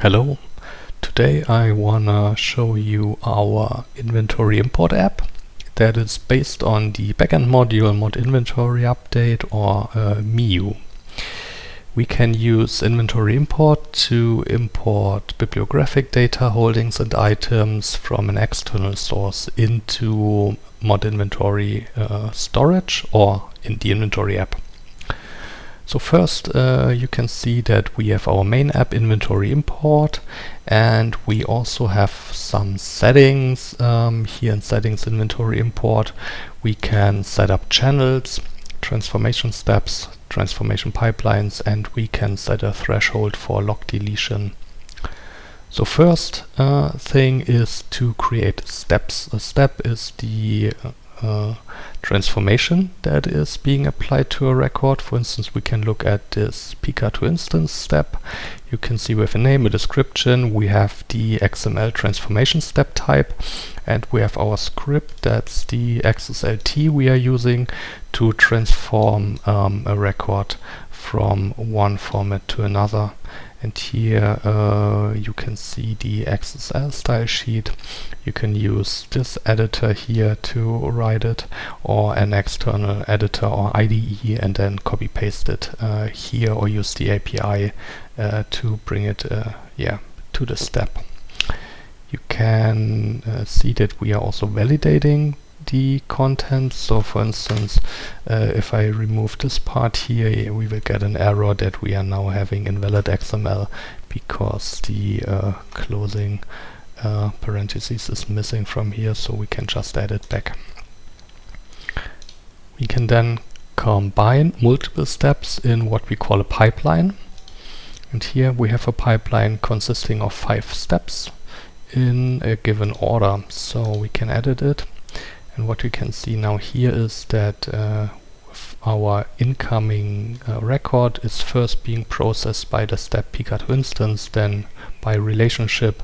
Hello, today I wanna show you our inventory import app that is based on the backend module mod inventory update or MIU. We can use inventory import to import bibliographic data, holdings and items from an external source into mod inventory storage or in the inventory app. So first you can see that we have our main app inventory import, and we also have some settings. Here in settings inventory import we can set up channels, transformation steps, transformation pipelines, and we can set a threshold for log deletion. So first thing is to create steps. A step is the transformation that is being applied to a record. For instance, we can look at this pk2instance step. You can see with a name, a description, we have the XML transformation step type, and we have our script, that's the XSLT we are using to transform a record from one format to another. And here you can see the XSL style sheet. You can use this editor here to write it, or an external editor or IDE, and then copy paste it here, or use the API to bring it to the step. You can see that we are also validating the content. So for instance, if I remove this part here, we will get an error that we are now having invalid XML because the closing parentheses is missing from here, so we can just add it back. We can then combine multiple steps in what we call a pipeline, and here we have a pipeline consisting of 5 steps in a given order, so we can edit it. And what we can see now here is that our incoming record is first being processed by the step pk2instance, then by relationship,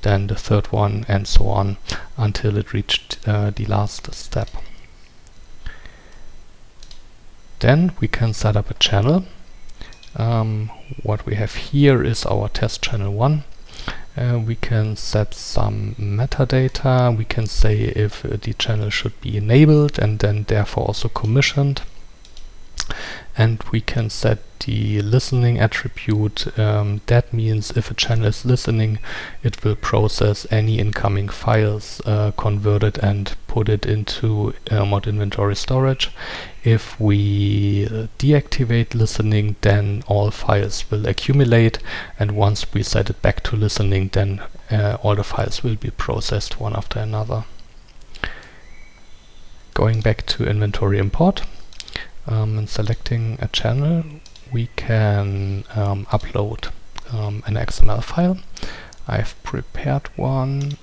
then the third one, and so on until it reached the last step. Then we can set up a channel. What we have here is our test channel 1. We can set some metadata. We can say if the channel should be enabled and then therefore also commissioned. And we can set the listening attribute. That means if a channel is listening, it will process any incoming files, convert it and put it into mod inventory storage. If we deactivate listening, then all files will accumulate, and once we set it back to listening, then all the files will be processed one after another. Going back to inventory import, and selecting a channel, we can upload an XML file. I've prepared one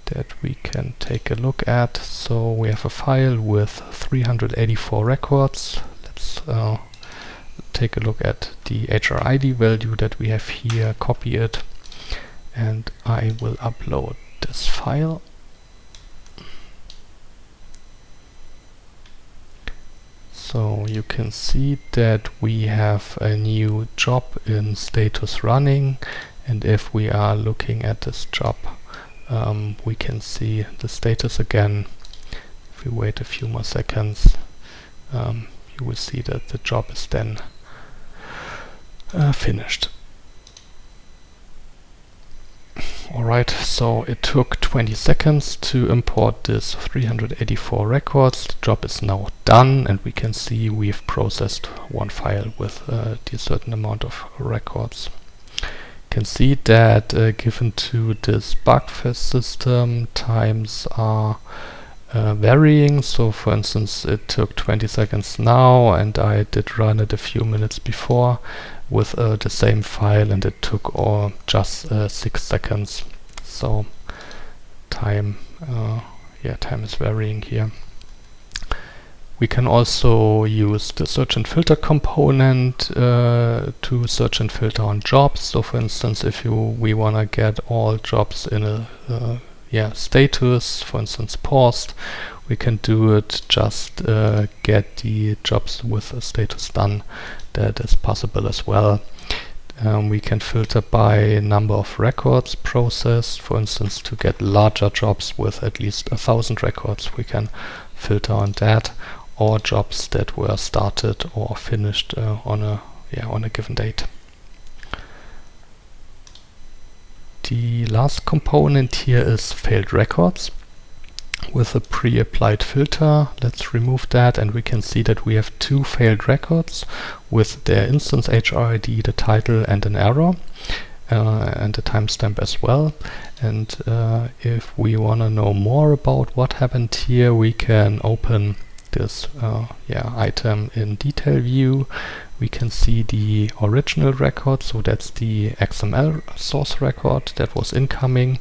that we can take a look at. So we have a file with 384 records. Let's take a look at the HRID value that we have here, copy it, and I will upload this file. So you can see that we have a new job in status running, and if we are looking at this job, we can see the status again. If we wait a few more seconds, you will see that the job is then finished. Alright, so it took 20 seconds to import this 384 records. The job is now done, and we can see we've processed one file with the certain amount of records. You can see that given to this bugfest system, times are varying. So for instance, it took 20 seconds now, and I did run it a few minutes before with the same file, and it took just 6 seconds. So time is varying here. We can also use the search and filter component to search and filter on jobs. So for instance, if we want to get all jobs in a status, for instance paused, we can do it, just get the jobs with a status done. That is possible as well. We can filter by number of records processed. For instance, to get larger jobs with at least 1,000 records, we can filter on that, or jobs that were started or finished on a given date. The last component here is failed records with a pre-applied filter. Let's remove that, and we can see that we have 2 failed records with their instance HRID, the title, and an error, and a timestamp as well. And if we want to know more about what happened here, we can open this item in detail view. We can see the original record, so that's the XML source record that was incoming.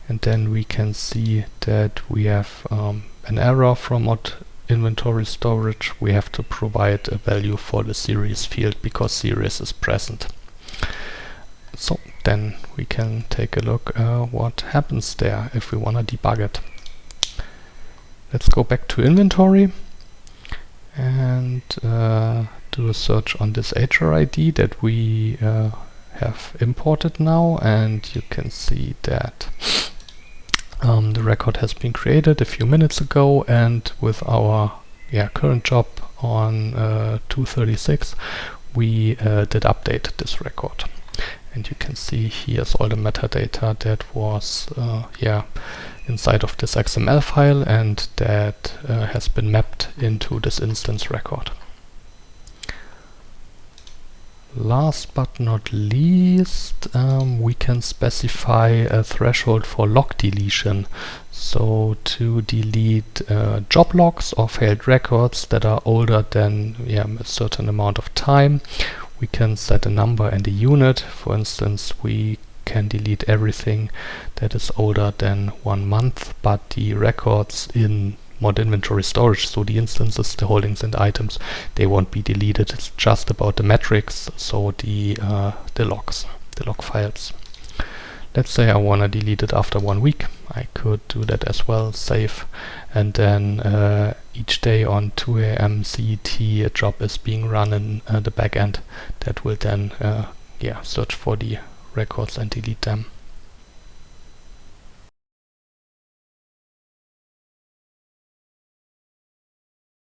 And then we can see that we have an error from mod inventory storage. We have to provide a value for the series field because series is present. So then we can take a look what happens there if we want to debug it. Let's go back to inventory and do a search on this HRID that we have imported now, and you can see that the record has been created a few minutes ago, and with our current job on 236 we did update this record. And you can see here's all the metadata that was inside of this XML file, and that has been mapped into this instance record. Last but not least, we can specify a threshold for log deletion. So to delete job logs or failed records that are older than a certain amount of time, we can set a number and a unit. For instance, we can delete everything that is older than 1 month, but the records in mod inventory storage, so the instances, the holdings and items, they won't be deleted. It's just about the metrics, so the logs, the log files. Let's say I want to delete it after 1 week. I could do that as well, save, and then each day on 2 AM CET a job is being run in the backend that will then search for the records and delete them.